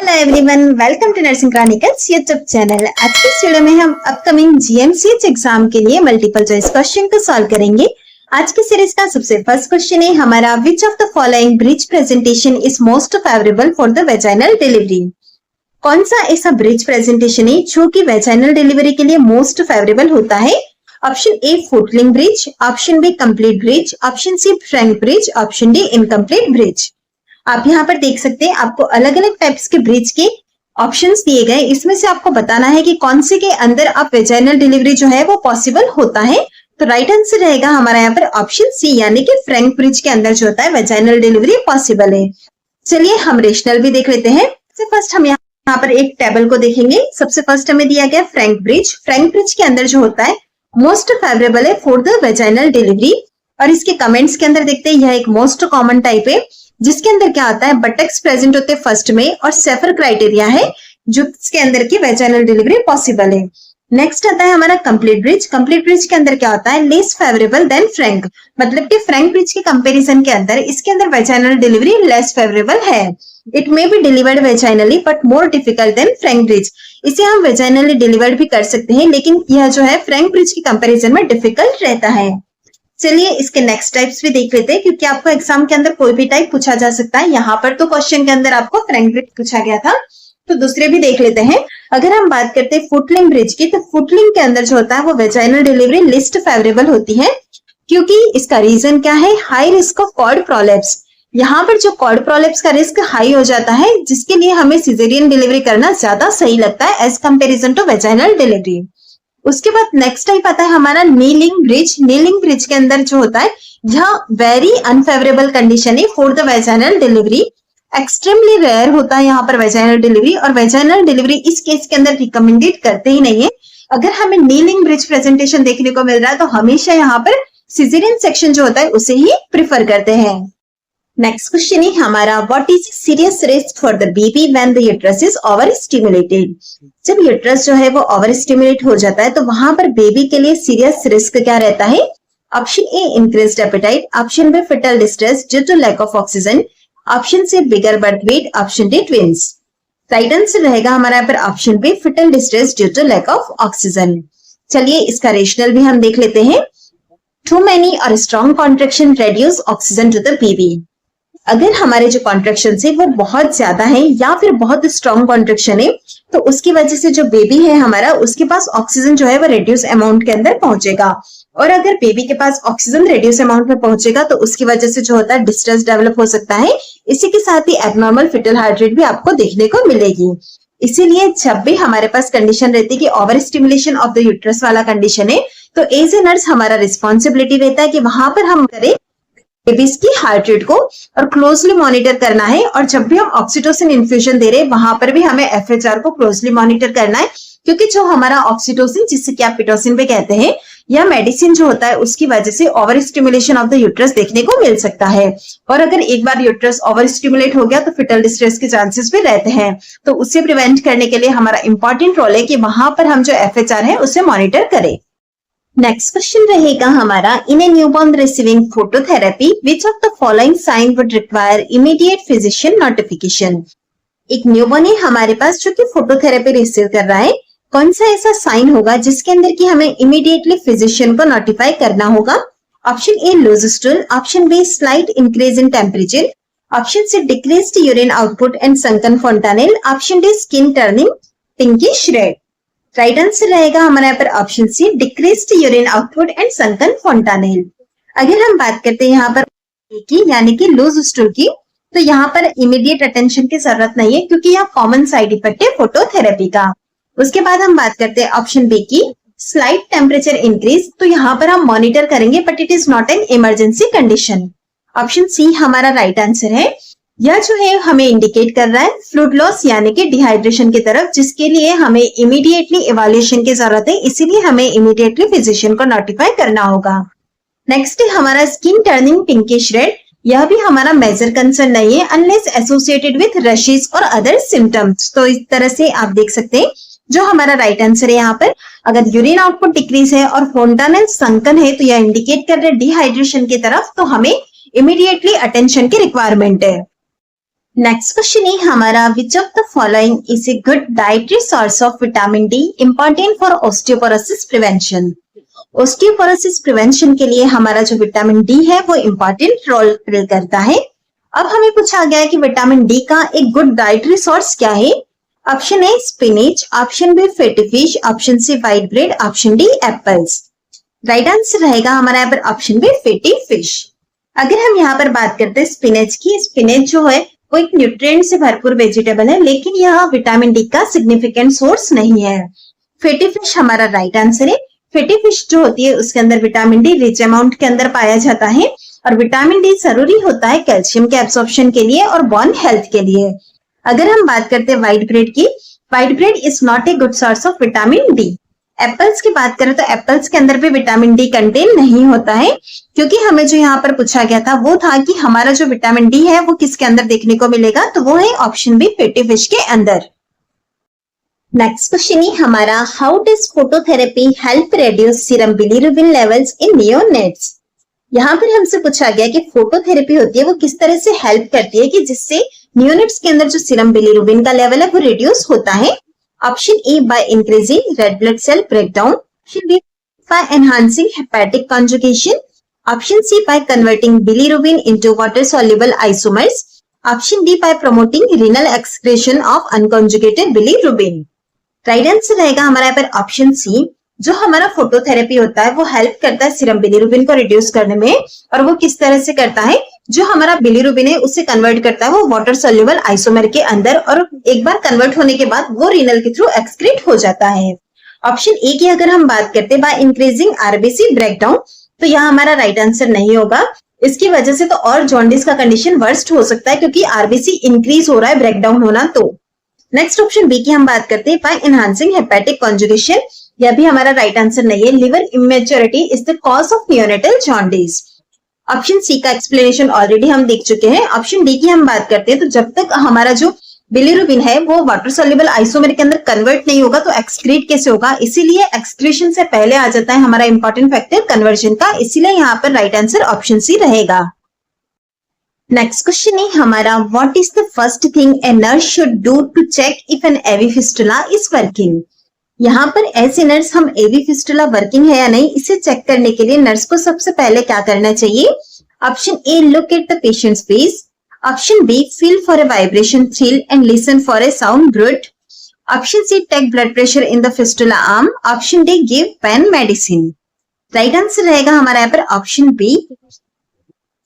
Hello everyone, welcome to nursing chronicles YouTube channel. आज के इस वीडियो में हम अपकमिंग जीएमसीएच एग्जाम के लिए मल्टीपल चॉइस क्वेश्चन को सॉल्व करेंगे। आज की सीरीज का सबसे फर्स्ट क्वेश्चन है हमारा, विच of the following bridge presentation is most favourable for the vaginal delivery. कौन सा ऐसा ब्रिज प्रेजेंटेशन है जो कि वेजाइनल डिलीवरी के लिए मोस्ट फेवरेबल होता है? Option A footling breech, option B complete breech, option C frank breech, option D incomplete breech. आप यहाँ पर देख सकते हैं आपको अलग अलग टाइप्स के ब्रिज के ऑप्शंस दिए गए। इसमें से आपको बताना है कि कौन से के अंदर आप वेजाइनल डिलीवरी जो है वो पॉसिबल होता है। तो राइट आंसर रहेगा हमारा यहाँ पर ऑप्शन सी, यानी कि फ्रैंक ब्रिज के अंदर जो होता है वेजाइनल डिलीवरी पॉसिबल है। चलिए हम रेशनल भी देख लेते हैं। सबसे फर्स्ट हम यहाँ पर एक टेबल को देखेंगे। सबसे फर्स्ट हमें दिया गया फ्रैंक ब्रिज। फ्रैंक ब्रिज के अंदर जो होता है मोस्ट फेवरेबल है फॉर द वेजाइनल डिलीवरी। और इसके कमेंट्स के अंदर देखते हैं यह एक मोस्ट कॉमन टाइप है जिसके अंदर क्या आता है, बटक्स प्रेजेंट होते हैं फर्स्ट में और सेफर क्राइटेरिया है जिसके अंदर की वेजाइनल डिलीवरी पॉसिबल है। नेक्स्ट आता है हमारा कंप्लीट ब्रिज। कंप्लीट ब्रिज के अंदर क्या होता है, लेस फेवरेबल देन फ्रैंक, मतलब कि फ्रैंक ब्रिज के कंपैरिजन के अंदर इसके अंदर वेजाइनल डिलीवरी लेस फेवरेबल है। It may be delivered vaginally but more difficult than frank breech. इसे हम वेजाइनली डिलीवर्ड भी कर सकते हैं, लेकिन यह जो है फ्रैंक ब्रिज के कंपैरिजन में डिफिकल्ट रहता है। चलिए इसके नेक्स्ट टाइप्स भी देख लेते हैं, क्योंकि आपको एग्जाम के अंदर कोई भी टाइप पूछा जा सकता है। यहाँ पर तो क्वेश्चन के अंदर आपको फ्रैंक ब्रिज पूछा गया था, तो दूसरे भी देख लेते हैं। अगर हम बात करते हैं फुटलिंग ब्रिज की, तो फुटलिंग के अंदर जो होता है वो वेजाइनल डिलीवरी लिस्ट फेवरेबल होती है, क्योंकि इसका रीजन क्या है, high risk of cord prolapse. यहाँ पर जो कॉर्ड प्रोलेप्स का रिस्क हाई हो जाता है, जिसके लिए हमें सिजेरियन डिलीवरी करना ज्यादा सही लगता है as comparison to vaginal delivery. उसके बाद नेक्स्ट टाइप आता है हमारा नीलिंग ब्रिज। नीलिंग ब्रिज के अंदर जो होता है यह वेरी अनफेवरेबल कंडीशन है for the vaginal delivery. Extremely rare होता है यहाँ पर वेजाइनल डिलीवरी, और वेजाइनल डिलीवरी इस केस के अंदर रिकमेंडेड करते ही नहीं है। अगर हमें नीलिंग ब्रिज प्रेजेंटेशन देखने को मिल रहा है तो हमेशा यहाँ पर सिजेरियन सेक्शन जो होता है उसे ही प्रिफर करते हैं। नेक्स्ट क्वेश्चन है हमारा, what is serious risk for the baby when the uterus is over stimulated. जब यूट्रस जो है वो ओवर स्टिमुलेट हो जाता है तो वहां पर बेबी के लिए सीरियस रिस्क क्या रहता है? Option A increased appetite, option B fetal distress due to lack of oxygen, option C bigger birth weight, option D twins. Right answer रहेगा हमारा यहाँ पर option B fetal distress due to lack of oxygen. चलिए इसका rational भी हम देख लेते हैं। टू मेनी और strong contraction reduce oxygen to the baby. अगर हमारे जो कॉन्ट्रैक्शन है वो बहुत ज्यादा है या फिर बहुत स्ट्रॉन्ग कॉन्ट्रैक्शन है, तो उसकी वजह से जो बेबी है हमारा उसके पास ऑक्सीजन जो है वो रेड्यूस अमाउंट के अंदर पहुंचेगा। और अगर बेबी के पास ऑक्सीजन रेड्यूस अमाउंट में पहुंचेगा तो उसकी वजह से जो होता है डिस्ट्रेस डेवलप हो सकता है। इसी के साथ ही एबनॉर्मल फिटल हार्ट रेट भी आपको देखने को मिलेगी। इसीलिए जब भी हमारे पास कंडीशन रहती है कि over stimulation of the uterus वाला कंडीशन है, तो एज ए नर्स हमारा रिस्पॉन्सिबिलिटी रहता है कि वहां पर हम करें बेबीज की हार्ट रेट को और क्लोजली मॉनिटर करना है। और जब भी हम ऑक्सीटोसिन इन्फ्यूजन दे रहे हैं वहां पर भी हमें एफएचआर को क्लोजली मॉनिटर करना है, क्योंकि जो हमारा ऑक्सीटोसिन, जिससे कि आप पिटोसिन भी कहते हैं, यह मेडिसिन जो होता है उसकी वजह से over stimulation of the uterus देखने को मिल सकता है। और अगर एक बार यूट्रस ओवर स्टिमुलेट हो गया तो फिटल डिस्ट्रेस के चांसेस भी रहते हैं। तो उससे प्रिवेंट करने के लिए हमारा इंपॉर्टेंट रोल है कि वहां पर हम जो एफएचआर है उसे मॉनिटर करें। नेक्स्ट क्वेश्चन रहेगा हमारा, in a newborn receiving phototherapy which of the following sign would require immediate physician notification. एक न्यूबॉर्न है हमारे पास जो कि फोटोथेरेपी रिसीव कर रहा है, कौन सा ऐसा साइन होगा जिसके अंदर कि हमें इमीडिएटली फिजिशियन को नोटिफाई करना होगा? Option A loose stool, option B slight increase in temperature, option C decreased urine output and sunken fontanelle, option D skin turning pinkish red. Right answer रहेगा हमारे यहाँ पर option C, decreased urine output and sunken fontanelle. अगर हम बात करते हैं यहाँ पर की यानी कि लूज स्टूल की, तो यहाँ पर इमीडिएट अटेंशन की जरूरत नहीं है, क्योंकि यह कॉमन साइड इफेक्ट है फोटोथेरेपी का। उसके बाद हम बात करते हैं ऑप्शन बी की, स्लाइट टेम्परेचर इंक्रीज, तो यहाँ पर हम मॉनिटर करेंगे but it is not an emergency condition. Option C हमारा राइट आंसर है। यह जो है हमें इंडिकेट कर रहा है फ्लूइड लॉस यानी कि डिहाइड्रेशन की तरफ, जिसके लिए हमें इमीडिएटली इवैल्यूएशन की जरूरत है, इसीलिए हमें इमीडिएटली फिजिशियन को नोटिफाई करना होगा। नेक्स्ट है हमारा स्किन टर्निंग पिंकिश रेड। यह भी हमारा मेजर कंसर्न नहीं है अनलेस एसोसिएटेड विथ रशेस और अदर सिम्टम्स। तो इस तरह से आप देख सकते हैं जो हमारा राइट आंसर है यहाँ पर, अगर यूरिन आउटपुट डिक्रीज है और फोंटानेल संकन है तो यह इंडिकेट कर रहे हैं डिहाइड्रेशन की तरफ, तो हमें इमीडिएटली अटेंशन की रिक्वायरमेंट है। नेक्स्ट क्वेश्चन है हमारा, विच of the following is a good dietary source of vitamin D important for osteoporosis prevention. Osteoporosis prevention के लिए हमारा जो विटामिन डी है वो इंपॉर्टेंट रोल प्ले करता है। अब हमें पूछा गया है कि विटामिन डी का एक गुड डाइटरी सोर्स क्या है। Option A spinach, option B fatty fish, option C white bread, option D apples. Right answer रहेगा हमारा यहाँ पर ऑप्शन बी फैटी फिश। अगर हम यहाँ पर बात करते हैं स्पिनच की, स्पिनच जो है वो एक न्यूट्रिएंट से भरपूर वेजिटेबल है, लेकिन यह विटामिन डी का सिग्निफिकेंट सोर्स नहीं है। फैटी फिश हमारा राइट आंसर है। फैटी फिश जो होती है उसके अंदर विटामिन डी रिच अमाउंट के अंदर पाया जाता है और विटामिन डी जरूरी होता है कैल्शियम के एब्सॉर्प्शन के लिए और बोन हेल्थ के लिए। अगर हम बात करते हैं व्हाइट ब्रेड की, white bread is not a good source of vitamin D. Apples की बात करें तो एप्पल्स के अंदर भी विटामिन डी कंटेन नहीं होता है, क्योंकि हमें जो यहाँ पर पूछा गया था वो था कि हमारा जो विटामिन डी है वो किसके अंदर देखने को मिलेगा, तो वो है ऑप्शन बी फैटी फिश के अंदर। नेक्स्ट क्वेश्चन है हमारा, how does phototherapy help reduce serum bilirubin levels in neonates. यहाँ पर हमसे पूछा गया कि फोटोथेरेपी होती है वो किस तरह से हेल्प करती है कि जिससे नियोनेट्स के अंदर जो सीरम बिलीरुबिन का लेवल है वो रिड्यूस होता है। Option A by increasing red blood cell breakdown, option B by enhancing hepatic conjugation, option C by converting bilirubin into water soluble isomers, option D by promoting renal excretion of unconjugated bilirubin. Right answer रहेगा हमारा यहाँ पर option सी। जो हमारा phototherapy होता है वो help करता है सीरम बिलीरुबिन को रिड्यूस करने में, और वो किस तरह से करता है, जो हमारा बिलीरुबिन है उसे कन्वर्ट करता है वो वाटर सोल्यूबल आइसोमर के अंदर, और एक बार कन्वर्ट होने के बाद वो रीनल के थ्रू एक्सक्रीट हो जाता है। ऑप्शन ए की अगर हम बात करते हैं बाय इंक्रीजिंग आरबीसी ब्रेकडाउन, तो यहाँ हमारा राइट आंसर नहीं होगा। इसकी वजह से तो और जॉन्डिस का कंडीशन वर्स्ट हो सकता है, क्योंकि आरबीसी इंक्रीज हो रहा है ब्रेकडाउन होना। तो नेक्स्ट ऑप्शन बी की हम बात करते हैं बाय एनहांसिंग हेपेटिक कॉन्जुगेशन, यह भी हमारा राइट आंसर नहीं है। Liver immaturity is the cause of neonatal jaundice. Option C का एक्सप्लेनेशन ऑलरेडी हम देख चुके हैं। ऑप्शन डी की हम बात करते हैं तो जब तक हमारा जो बिलीरुबिन है वो वाटर सॉल्युबल आइसोमर के अंदर कन्वर्ट नहीं होगा तो एक्सक्रीट कैसे होगा, इसीलिए एक्सक्रीशन से पहले आ जाता है हमारा इंपॉर्टेंट फैक्टर कन्वर्जन का, इसीलिए यहाँ पर राइट आंसर ऑप्शन सी रहेगा। नेक्स्ट क्वेश्चन है हमारा, what is the first thing a nurse should do to check if an AV fistula is working. यहाँ पर ऐसे नर्स हम एवी फिस्टुला वर्किंग है या नहीं इसे चेक करने के लिए नर्स को सबसे पहले क्या करना चाहिए। Option A look at the patient's face, option B feel for a vibration thrill and listen for a sound bruit, option C take blood pressure in the fistula arm, option D give pain medicine. Right answer रहेगा हमारा यहाँ पर option B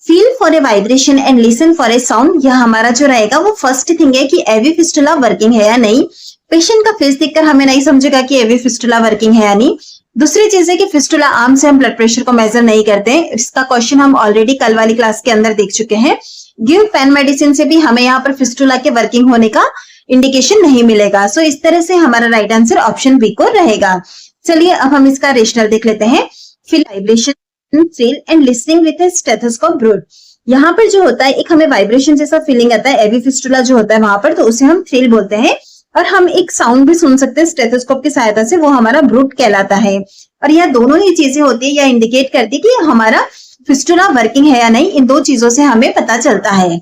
feel for a vibration and listen for a sound. यह हमारा जो रहेगा वो first thing है कि एवी फिस्टुला वर्किंग है या नहीं। पेशेंट का फेस देखकर हमें नहीं समझेगा कि एवी फिस्टुला वर्किंग है या नहीं। दूसरी चीज है कि फिस्टुला आर्म से हम ब्लड प्रेशर को मेजर नहीं करते हैं, इसका क्वेश्चन हम ऑलरेडी कल वाली क्लास के अंदर देख चुके हैं। गिव पेन मेडिसिन से भी हमें यहाँ पर फिस्टुला के वर्किंग होने का इंडिकेशन नहीं मिलेगा। सो इस तरह से हमारा राइट आंसर ऑप्शन बी को रहेगा। चलिए अब हम इसका रेशनल देख लेते हैं। Feel vibration thrill and listening with stethoscope brute. यहाँ पर जो होता है एक हमें वाइब्रेशन जैसा फीलिंग आता है एवी फिस्टुला जो होता है वहां पर, तो उसे हम थ्रिल बोलते हैं। और हम एक साउंड भी सुन सकते हैं स्टेथोस्कोप की सहायता से, वो हमारा ब्रूट कहलाता है। और यह दोनों ही चीजें होती है, यह इंडिकेट करती है कि हमारा फिस्टुला वर्किंग है या नहीं। इन दो चीजों से हमें पता चलता है।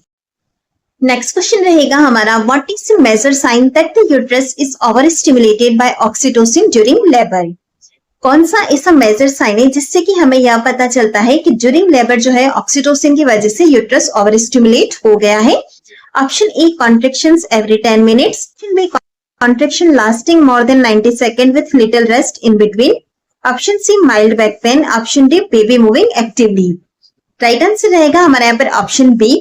नेक्स्ट क्वेश्चन रहेगा हमारा, what is the major sign that the uterus is over stimulated by oxytocin during labour. कौन सा ऐसा मेजर साइन है जिससे कि हमें यह पता चलता है कि ड्यूरिंग लेबर जो है ऑक्सीटोसिन की वजह से यूट्रस ओवर स्टिमुलेट हो गया है। Option A contractions every 10 minutes, option B contraction lasting more than 90 second with little rest in between, option C mild back pain, option D baby moving actively. Right answer रहेगा हमारे यहाँ पर option B.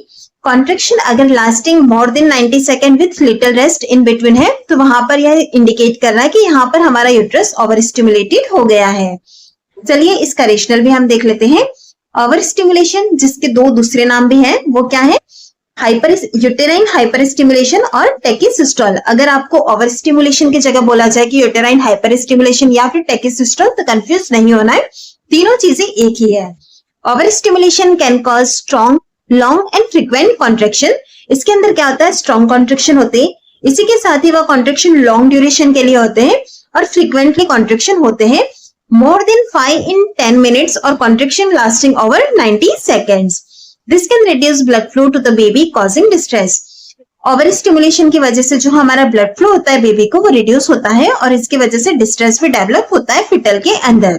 Contraction अगर lasting more than 90 second with little rest in between है तो वहां पर यह इंडिकेट कर रहा है कि यहाँ पर हमारा यूट्रस ओवर स्टिमुलेटेड हो गया है। चलिए इसका रेशनल भी हम देख लेते हैं। ओवर स्टिमुलेशन जिसके दो दूसरे नाम भी हैं, वो क्या है, यूटेराइन हाइपर स्टिमुलेशन और टेकिसिस्टोल। अगर आपको ओवर स्टिमुलेशन की जगह बोला जाए कि यूटेराइन हाइपर स्टिमुलेशन या फिर टेकिसिस्टोल तो कंफ्यूज नहीं होना है, तीनों चीजें एक ही है। Over stimulation can cause strong long and frequent contraction. इसके अंदर क्या होता है, स्ट्रॉन्ग कॉन्ट्रेक्शन होते हैं, इसी के साथ ही वह कॉन्ट्रेक्शन लॉन्ग ड्यूरेशन के लिए होते हैं और फ्रीक्वेंटली कॉन्ट्रेक्शन होते हैं मोर देन 5 in 10 minutes और contraction lasting over 90 seconds. This can reduce blood flow to the baby causing distress. Over stimulation की वजह से जो हमारा ब्लड फ्लो होता है बेबी को वो रिड्यूस होता है और इसकी वजह से डिस्ट्रेस भी डेवलप होता है फिटल के अंदर।